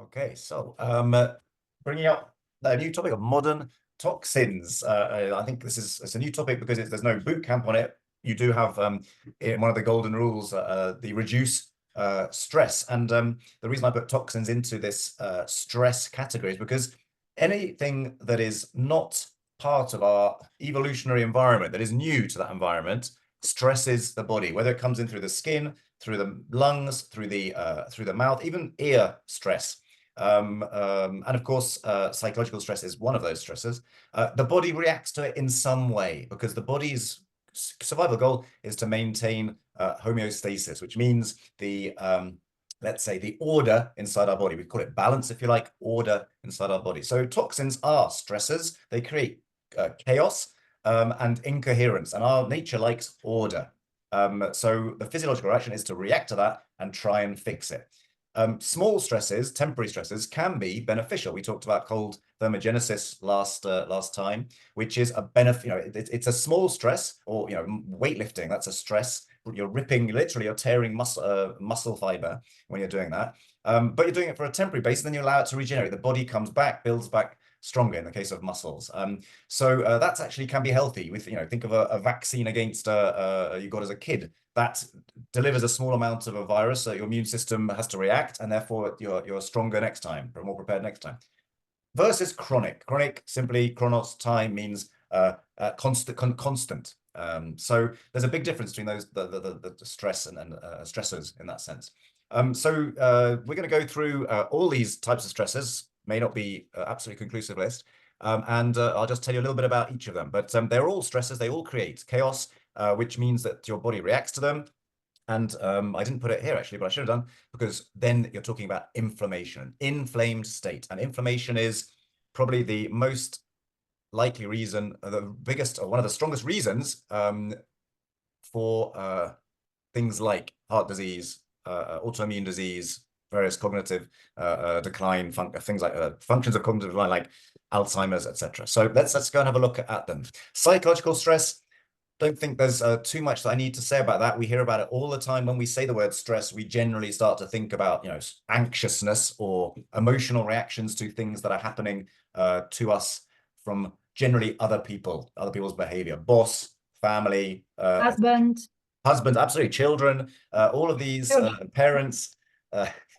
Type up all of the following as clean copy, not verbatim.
Okay, so bringing up a new topic of modern toxins. I think it's a new topic because there's no boot camp on it. You do have in one of the golden rules the reduce stress, and the reason I put toxins into this stress category is because anything that is not part of our evolutionary environment, that is new to that environment, stresses the body, whether it comes in through the skin, through the lungs, through the mouth, even ear stress. And of course, psychological stress is one of those stresses. The body reacts to it in some way because the body's survival goal is to maintain homeostasis, which means let's say the order inside our body. We call it balance, if you like, order inside our body. So toxins are stressors. They create chaos and incoherence, and our nature likes order. So the physiological reaction is to react to that and try and fix it. Small stresses, temporary stresses, can be beneficial. We talked about cold thermogenesis last time, which is a benefit. It's a small stress, or weightlifting. That's a stress. You're ripping, literally, you're tearing muscle fiber when you're doing that. But you're doing it for a temporary basis, then you allow it to regenerate. The body comes back, builds back stronger in the case of muscles. So that's actually can be healthy. With think of a vaccine against you got as a kid that delivers a small amount of a virus, so your immune system has to react, and therefore you're stronger next time, more prepared next time. Versus chronic. Chronic, simply chronos, time, means constant. So there's a big difference between those the stress and stressors in that sense. So we're going to go through all these types of stresses. May not be absolutely conclusive list, and I'll just tell you a little bit about each of them. But they're all stresses. They all create chaos, which means that your body reacts to them. And I didn't put it here actually, but I should have done, because then you're talking about inflammation, inflamed state. And inflammation is probably the most likely reason, the biggest, or one of the strongest reasons for things like heart disease, autoimmune disease, various cognitive decline, things like functions of cognitive decline, like Alzheimer's, etc. So let's go and have a look at them. Psychological stress. Don't think there's too much that I need to say about that. We hear about it all the time. When we say the word stress, we generally start to think about, anxiousness or emotional reactions to things that are happening to us from generally other people's behavior, boss, family, Husband, absolutely, children, all of these parents,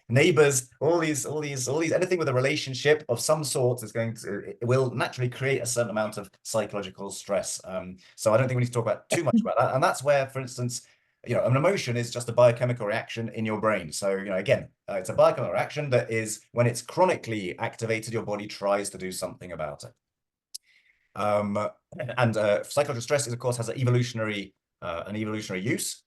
neighbors, all these, anything with a relationship of some sort it will naturally create a certain amount of psychological stress. So I don't think we need to talk about too much about that. And that's where, for instance, an emotion is just a biochemical reaction in your brain. So, again, it's a biochemical reaction that is, when it's chronically activated, your body tries to do something about it. And psychological stress of course, has an evolutionary use.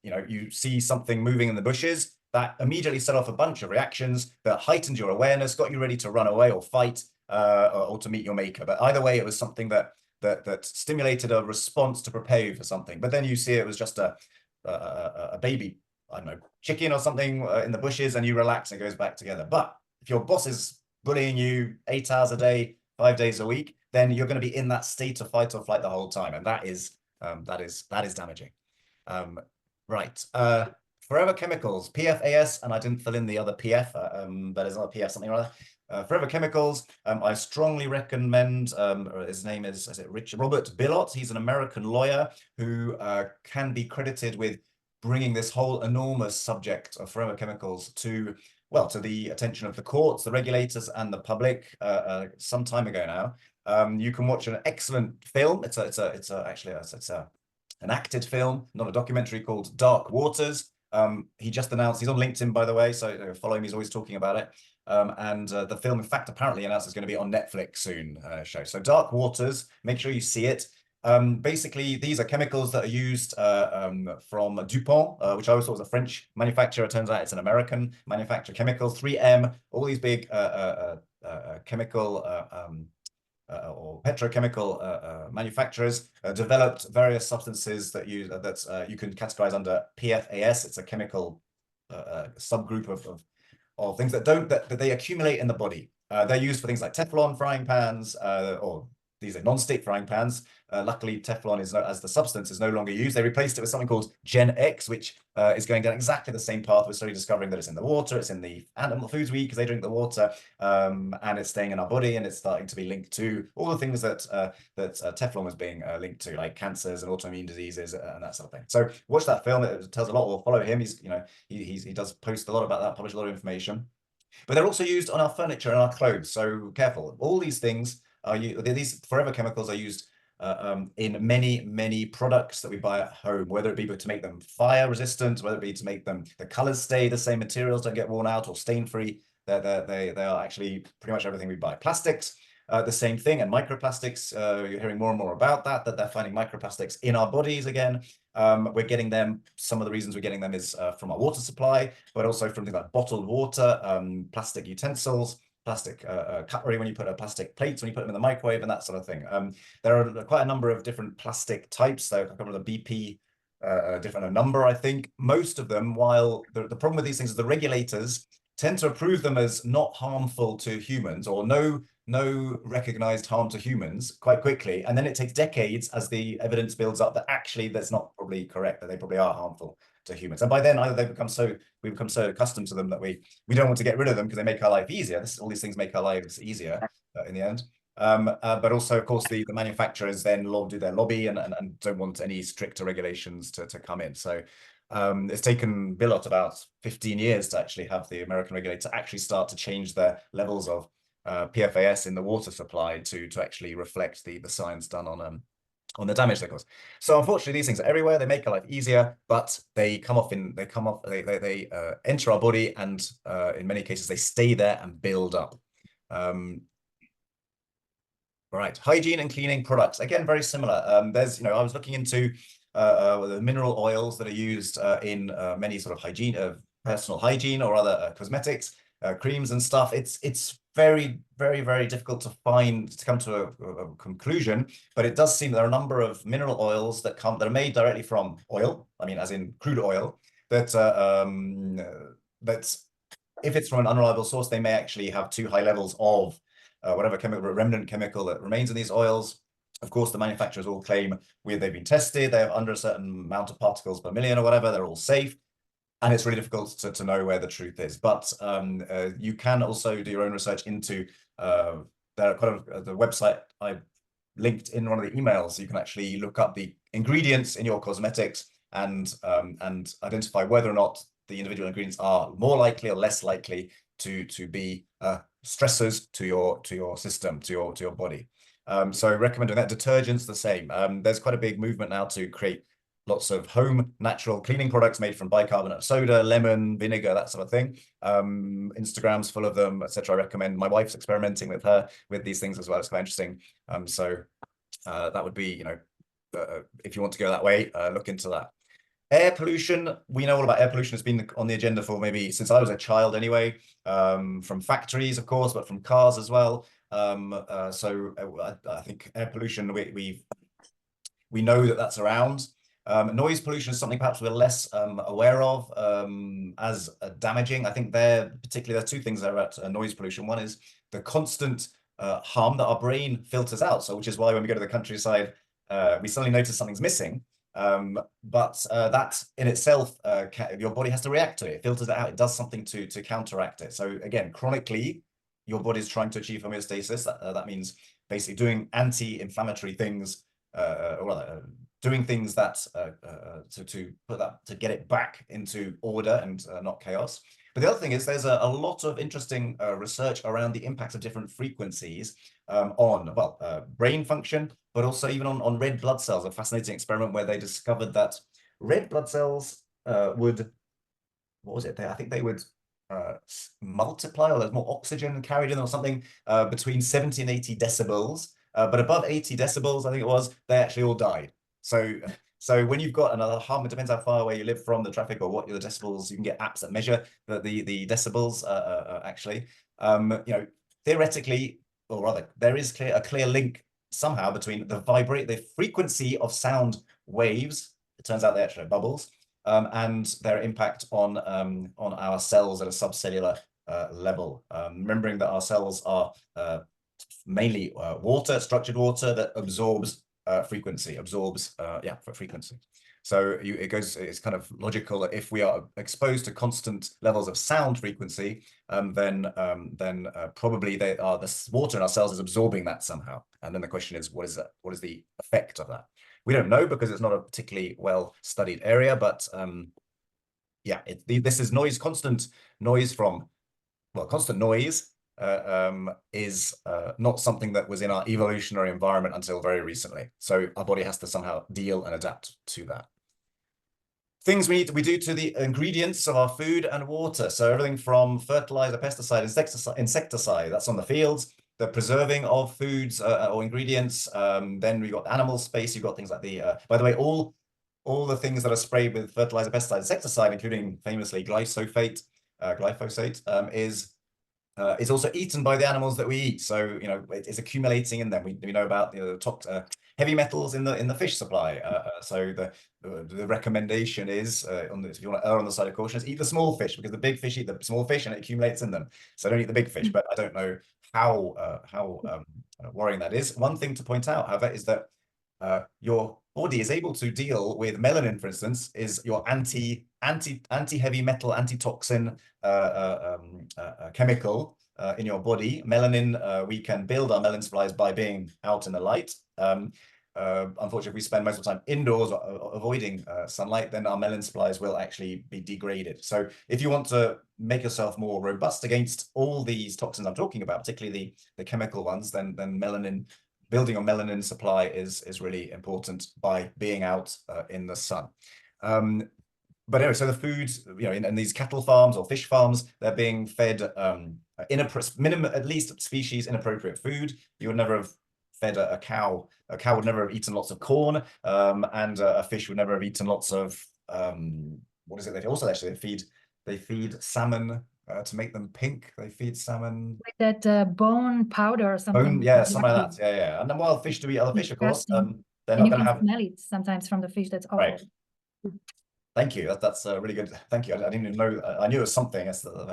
You see something moving in the bushes, that immediately set off a bunch of reactions that heightened your awareness, got you ready to run away or fight, or to meet your maker. But either way, it was something that stimulated a response to prepare you for something. But then you see it was just a baby, I don't know, chicken or something in the bushes, and you relax and it goes back together. But if your boss is bullying you 8 hours a day, 5 days a week, then you're going to be in that state of fight or flight the whole time, and that is damaging. Right. Forever chemicals, PFAS, and I didn't fill in the other PF, but it's not PF something or other. Forever chemicals, I strongly recommend, his name is it Robert Billot. He's an American lawyer who can be credited with bringing this whole enormous subject of forever chemicals to the attention of the courts, the regulators, and the public some time ago now. You can watch an excellent film. It's an acted film, not a documentary, called Dark Waters. He just announced, he's on LinkedIn, by the way, so follow him, he's always talking about it. And the film, in fact, apparently announced is going to be on Netflix soon, show. So Dark Waters, make sure you see it. Basically, these are chemicals that are used from DuPont, which I always thought was a French manufacturer. It turns out it's an American manufacturer. Chemicals, 3M, all these big chemical or petrochemical manufacturers developed various substances that you can categorize under PFAS. It's a chemical subgroup of things that they accumulate in the body. They're used for things like Teflon frying pans, or these are non-stick frying pans. Luckily, Teflon is as the substance is no longer used. They replaced it with something called Gen X, which is going down exactly the same path. We're slowly discovering that it's in the water, it's in the animal foods we eat because they drink the water, and it's staying in our body, and it's starting to be linked to all the things that Teflon was being linked to, like cancers and autoimmune diseases and that sort of thing. So watch that film; it tells a lot. We'll follow him. He does post a lot about that, publish a lot of information. But they're also used on our furniture and our clothes. So careful. All these things are these forever chemicals are used in many products that we buy at home, whether it be to make them fire resistant, whether it be to make them the colors stay the same, materials don't get worn out, or stain free. They are actually pretty much everything we buy. Plastics, the same thing, and microplastics. You're hearing more and more about that they're finding microplastics in our bodies again. We're getting them. Some of the reasons we're getting them is from our water supply, but also from things like bottled water, plastic utensils, plastic cutlery when you put plastic plates when you put them in the microwave, and that sort of thing. There are quite a number of different plastic types. So I can't remember the BP different number, I think. Most of them, while the problem with these things is the regulators tend to approve them as not harmful to humans, or no recognized harm to humans, quite quickly, and then it takes decades as the evidence builds up that actually that's not probably correct, that they probably are harmful to humans. And by then either we become so accustomed to them that we don't want to get rid of them because they make our life easier. All these things make our lives easier in the end. But also, of course, the manufacturers then do their lobby and don't want any stricter regulations to come in. So it's taken Billot about 15 years to actually have the American regulator actually start to change their levels of PFAS in the water supply to actually reflect the science done on the damage they cause. So unfortunately, these things are everywhere. They make our life easier, but they enter our body, and in many cases they stay there and build up. Right, hygiene and cleaning products, again, very similar. There's, I was looking into the mineral oils that are used in many sort of hygiene, personal hygiene or other cosmetics, creams and stuff. It's very difficult to come to a conclusion, but it does seem there are a number of mineral oils that are made directly from oil. I mean, as in crude oil, that if it's from an unreliable source, they may actually have too high levels of whatever remnant chemical that remains in these oils. Of course, the manufacturers all claim they've been tested, they have under a certain amount of particles per million or whatever, they're all safe. And it's really difficult to know where the truth is. But you can also do your own research into the website I linked in one of the emails. You can actually look up the ingredients in your cosmetics and identify whether or not the individual ingredients are more likely or less likely to be stressors to your system, to your body. So I recommend doing that. Detergents, the same. There's quite a big movement now to create lots of home natural cleaning products made from bicarbonate soda, lemon, vinegar, that sort of thing. Instagram's full of them, etc. I recommend. My wife's experimenting with these things as well. It's quite interesting. So that would be, if you want to go that way, look into that. Air pollution, we know all about air pollution. It's been on the agenda for maybe since I was a child anyway, from factories, of course, but from cars as well. So I think air pollution, we know that's around. Noise pollution is something perhaps we're less aware of as damaging. I think particularly there's two things there about noise pollution. One is the constant harm that our brain filters out. So which is why when we go to the countryside, we suddenly notice something's missing. But that in itself, your body has to react to it. It filters it out. It does something to counteract it. So again, chronically, your body's trying to achieve homeostasis. That means basically doing anti-inflammatory things, or rather, doing things that to get it back into order and not chaos. But the other thing is there's a lot of interesting research around the impact of different frequencies on brain function, but also even on red blood cells. A fascinating experiment where they discovered that red blood cells would, I think they would multiply, or there's more oxygen carried in or something, between 70 and 80 decibels. But above 80 decibels, I think it was, they actually all died. So when you've got another harm, it depends how far away you live from the traffic or what the decibels. You can get apps that measure the decibels actually. Theoretically, or rather, there is a clear link somehow between the frequency of sound waves. It turns out they actually are bubbles, and their impact on our cells at a subcellular level. Remembering that our cells are mainly water, structured water that absorbs frequency, for frequency. So it's kind of logical that if we are exposed to constant levels of sound frequency, then probably the water in our cells is absorbing that somehow. And then the question is, what is that? What is the effect of that? We don't know because it's not a particularly well studied area, but yeah, this is noise, constant noise from, well, constant noise is not something that was in our evolutionary environment until very recently. So our body has to somehow deal and adapt to that. Things we do to the ingredients of our food and water. So everything from fertilizer, pesticide, insecticide, that's on the fields, the preserving of foods or ingredients. Then we got animal space. You've got things like by the way, all the things that are sprayed with fertilizer, pesticide, insecticide, including famously glyphosate, is also eaten by the animals that we eat. So, you know, it's accumulating in them. We know about the heavy metals in the fish supply. So the recommendation is, if you want to err on the side of caution, is eat the small fish, because the big fish eat the small fish and it accumulates in them. So don't eat the big fish. But I don't know how worrying that is. One thing to point out, however, is that your body is able to deal with melanin, for instance, is your anti-heavy metal, anti-toxin chemical in your body. Melanin, we can build our melanin supplies by being out in the light. Unfortunately, if we spend most of the time indoors avoiding sunlight, then our melanin supplies will actually be degraded. So if you want to make yourself more robust against all these toxins I'm talking about, particularly the chemical ones, then melanin, building your melanin supply is really important by being out in the sun. But anyway, so the food, you know, in these cattle farms or fish farms, they're being fed at least species inappropriate food. You would never have fed a cow. A cow would never have eaten lots of corn, and a fish would never have eaten lots of what is it? They feed salmon to make them pink. They feed salmon with that bone powder or something. yeah, something like that. Yeah. And then wild fish do eat other fish, of course. They're not going to have. Smell it sometimes from the fish. That's awful. Right. Thank you. That's really good. Thank you. I didn't even know. I knew it was something.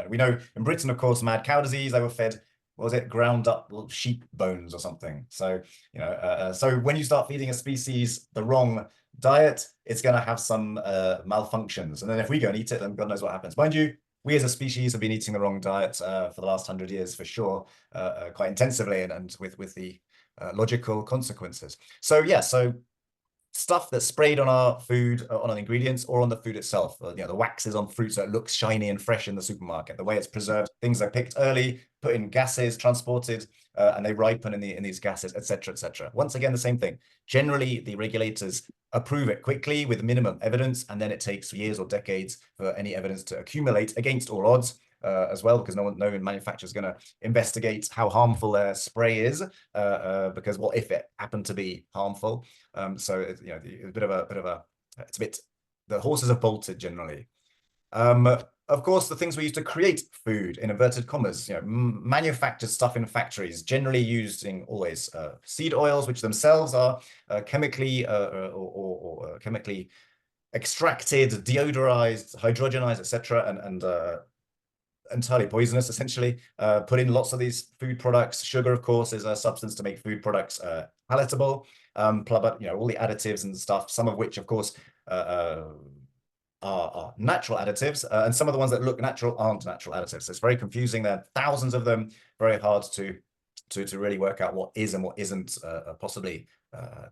We know in Britain, of course, mad cow disease. They were fed, what was it, ground up sheep bones or something. So you know, so when you start feeding a species the wrong diet, it's going to have some malfunctions. And then if we go and eat it, then God knows what happens. Mind you, we as a species have been eating the wrong diet for the last 100 years for sure, quite intensively, and with the logical consequences. So yeah, so stuff that's sprayed on our food, on ingredients, or on the food itself. You know, the waxes on fruit so it looks shiny and fresh in the supermarket. The way it's preserved, things are picked early, put in gases, transported, and they ripen in these gases, etc., etc. Once again, the same thing. Generally, the regulators approve it quickly with minimum evidence, and then it takes years or decades for any evidence to accumulate against all odds. As well, because no manufacturer is going to investigate how harmful their spray is, because what if it happened to be harmful? So it's, you know, it's a bit, the horses have bolted generally. Of course, the things we use to create food, in inverted commas, you know, manufactured stuff in factories, generally using always seed oils, which themselves are chemically or chemically extracted, deodorized, hydrogenized, etc., and entirely poisonous, essentially. Put in lots of these food products. Sugar, of course, is a substance to make food products palatable. But you know, all the additives and stuff, some of which, of course, are natural additives, and some of the ones that look natural aren't natural additives. So it's very confusing. There are thousands of them. Very hard to really work out what is and what isn't possibly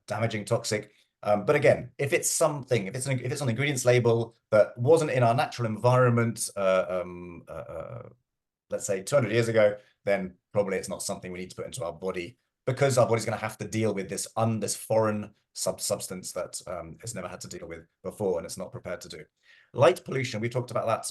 damaging, toxic. But again, if it's on the ingredients label that wasn't in our natural environment, let's say 200 years ago, then probably it's not something we need to put into our body, because our body's going to have to deal with this foreign substance that it's never had to deal with before, and it's not prepared to do. Light pollution, we talked about that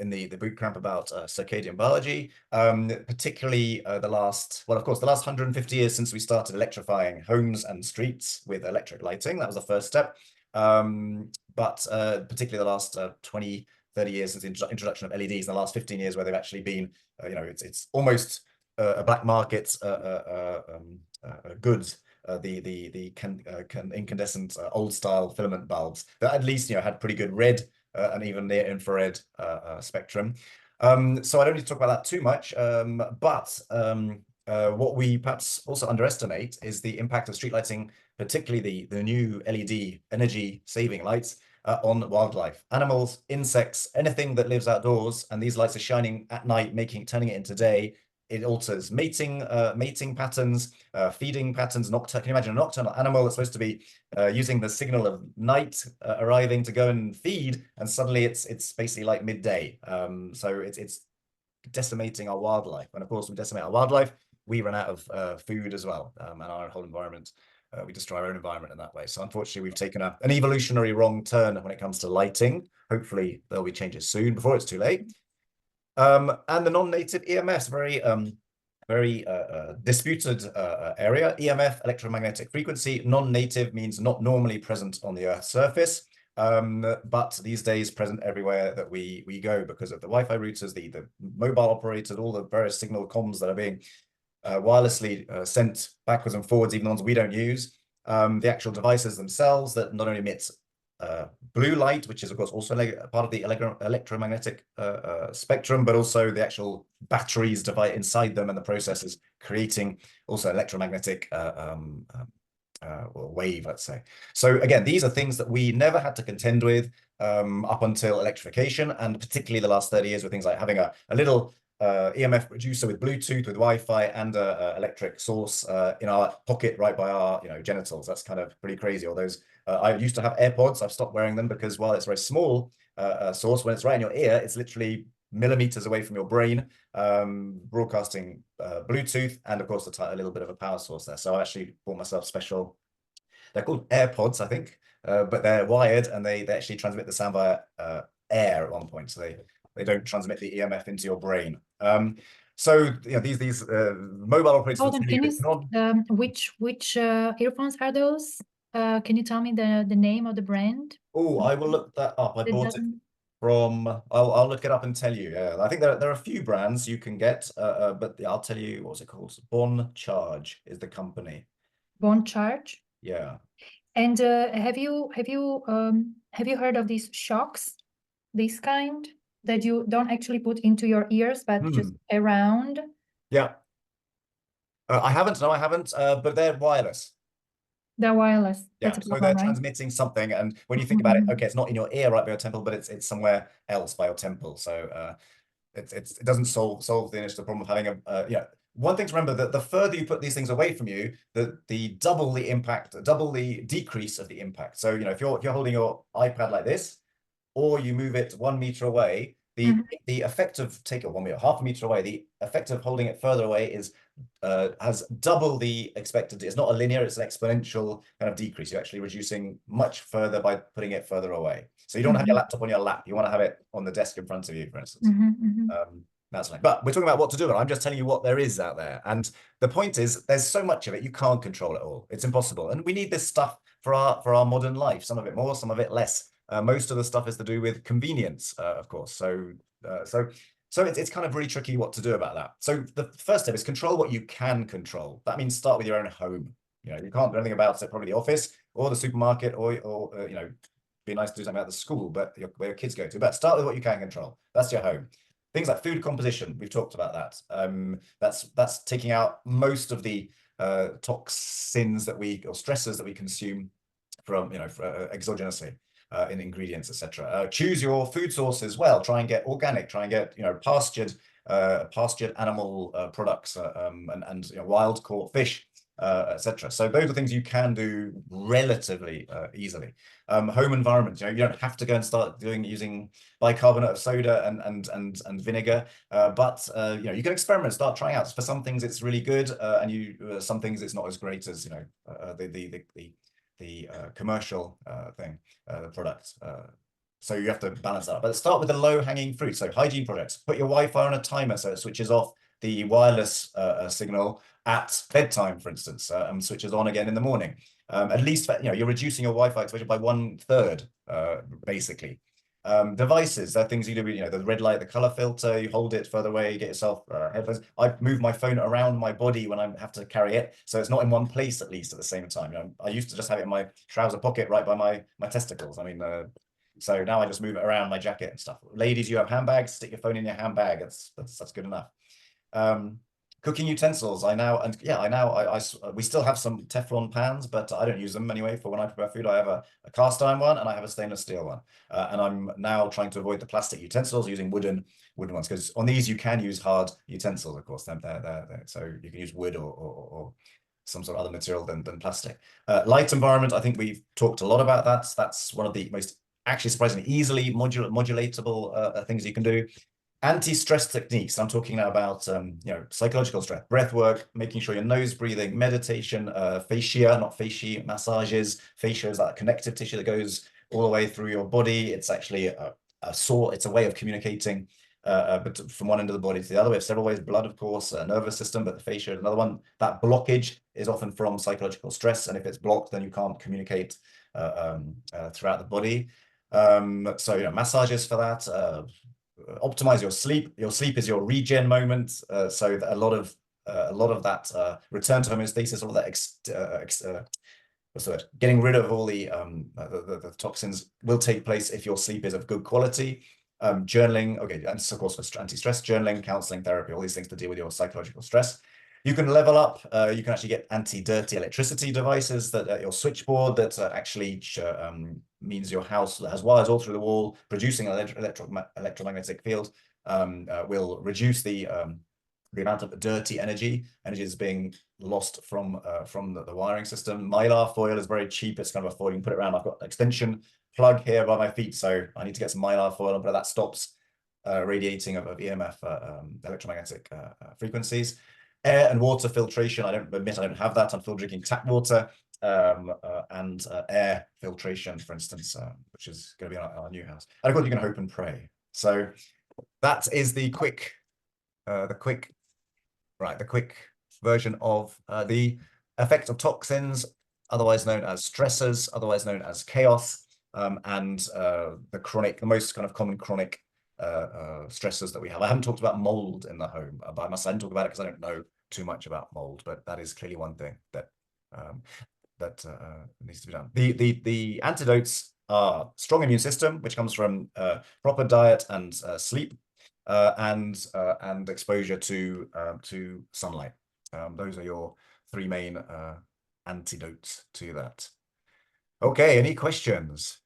in the boot camp about circadian biology, particularly the last 150 years since we started electrifying homes and streets with electric lighting. That was the first step. But particularly the last 20, 30 years since the introduction of LEDs, in the last 15 years, where they've actually been, you know, it's almost a black market goods. The incandescent old style filament bulbs that at least, you know, had pretty good red and even near infrared spectrum. So I don't need to talk about that too much, but what we perhaps also underestimate is the impact of street lighting, particularly the new LED energy saving lights on wildlife, animals, insects, anything that lives outdoors. And these lights are shining at night, turning it into day. It alters mating patterns, feeding patterns. Can you imagine a nocturnal animal that's supposed to be using the signal of night arriving to go and feed, and suddenly it's basically like midday. So it's decimating our wildlife, and of course, we decimate our wildlife, we run out of food as well, and our whole environment. We destroy our own environment in that way. So unfortunately, we've taken an evolutionary wrong turn when it comes to lighting. Hopefully, there'll be changes soon before it's too late. And the non-native EMFs, very disputed area. EMF, electromagnetic frequency, non-native means not normally present on the Earth's surface, but these days present everywhere that we go because of the Wi-Fi routers, the mobile operators, all the various signal comms that are being wirelessly sent backwards and forwards, even the ones we don't use. The actual devices themselves that not only emit blue light, which is of course also part of the electromagnetic spectrum, but also the actual batteries inside them and the processes creating also electromagnetic or wave, let's say. So again, these are things that we never had to contend with up until electrification, and particularly the last 30 years with things like having a little EMF producer with Bluetooth, with Wi-Fi, and a electric source in our pocket right by our genitals. That's kind of pretty crazy. All those I used to have AirPods. I've stopped wearing them because while it's a very small source, when it's right in your ear, it's literally millimeters away from your brain, broadcasting Bluetooth, and of course a little bit of a power source there. So I actually bought myself special. They're called AirPods, I think, but they're wired and they actually transmit the sound via air at one point. So they don't transmit the EMF into your brain. So these mobile operators. Hold on, can you which earphones are those? Can you tell me the name of the brand? Oh, I will look that up. I bought it from. I'll look it up and tell you. Yeah, I think there are a few brands you can get, but I'll tell you what's it called. Bon Charge is the company. Bon Charge. Yeah. And have you heard of these shocks, this kind that you don't actually put into your ears, but just around? Yeah. I haven't. No, I haven't. But they're wireless. They're wireless. Yeah, That's a so problem, they're right? transmitting something, and when you think about it, okay, it's not in your ear right by your temple, but it's somewhere else by your temple. So it doesn't solve the initial problem of having a one thing to remember, that the further you put these things away from you, the double the impact, double the decrease of the impact. So if you're holding your iPad like this, or you move it 1 meter away, the effect of take it 1 meter, half a meter away, the effect of holding it further away is has double the expected. It's not a linear, it's an exponential kind of decrease. You're actually reducing much further by putting it further away. So you don't have your laptop on your lap. You want to have it on the desk in front of you, for instance. That's fine. But we're talking about what to do with it. I'm just telling you what there is out there. And the point is, there's so much of it, you can't control it all. It's impossible. And we need this stuff for our modern life. Some of it more, some of it less. Most of the stuff is to do with convenience, of course. So it's kind of really tricky what to do about that. So the first step is control what you can control. That means start with your own home. You can't do anything about it, probably the office or the supermarket, or be nice to do something about the school, but where your kids go to. But start with what you can control. That's your home. Things like food composition, we've talked about that. That's taking out most of the toxins or stressors that we consume from exogenously. In ingredients, etc. Choose your food source as well. Try and get organic. Try and get pastured animal products and wild caught fish, etc. So those are things you can do relatively easily. Home environment. You don't have to go and start using bicarbonate of soda and vinegar, but you can experiment. Start trying out. For some things it's really good, and some things it's not as great as the commercial product. So you have to balance that. But start with the low-hanging fruit. So hygiene projects. Put your Wi-Fi on a timer so it switches off the wireless signal at bedtime, for instance, and switches on again in the morning. At least you're reducing your Wi-Fi exposure by 1/3, basically. Devices, they're things you do, the red light, the color filter, you hold it further away, you get yourself headphones. I move my phone around my body when I have to carry it, so it's not in one place at least at the same time. I used to just have it in my trouser pocket right by my testicles. I mean, so now I just move it around my jacket and stuff. Ladies, you have handbags, stick your phone in your handbag. That's good enough. Cooking utensils. We still have some Teflon pans, but I don't use them anyway for when I prepare food. I have a cast iron one and I have a stainless steel one. And I'm now trying to avoid the plastic utensils using wooden ones, because on these you can use hard utensils, of course. So you can use wood or some sort of other material than plastic. Light environment, I think we've talked a lot about that. That's one of the most actually surprisingly easily modulatable things you can do. Anti-stress techniques. I'm talking now about psychological stress, breath work, making sure your nose breathing, meditation, fascia, not fascia massages. Fascia is that connective tissue that goes all the way through your body. It's actually it's a way of communicating but from one end of the body to the other. We have several ways: blood, of course, nervous system, but the fascia is another one. That blockage is often from psychological stress, and if it's blocked, then you can't communicate throughout the body. So massages for that. Optimize your sleep. Your sleep is your regen moment. So a lot of that return to homeostasis, all that what's the word? Getting rid of all the toxins will take place if your sleep is of good quality. Journaling, okay, and of course for anti-stress, journaling, counseling, therapy, all these things to deal with your psychological stress. You can level up. You can actually get anti-dirty electricity devices that your switchboard that actually means your house that has wires all through the wall producing an electromagnetic field will reduce the amount of dirty energy is being lost from the wiring system. Mylar foil is very cheap. It's kind of a foil you can put it around. I've got an extension plug here by my feet, so I need to get some Mylar foil, but that stops radiating of EMF electromagnetic frequencies. Air and water filtration. I don't have that. I'm still drinking tap water and air filtration, for instance, which is going to be on our new house. And of course, you can hope and pray. So that is the quick version of the effect of toxins, otherwise known as stressors, otherwise known as chaos, and the most kind of common chronic stressors that we have. I haven't talked about mold in the home, but I didn't talk about it because I don't know too much about mold, but that is clearly one thing that needs to be done. The antidotes are strong immune system, which comes from proper diet and sleep, and exposure to sunlight. Those are your three main antidotes to that. Okay, any questions?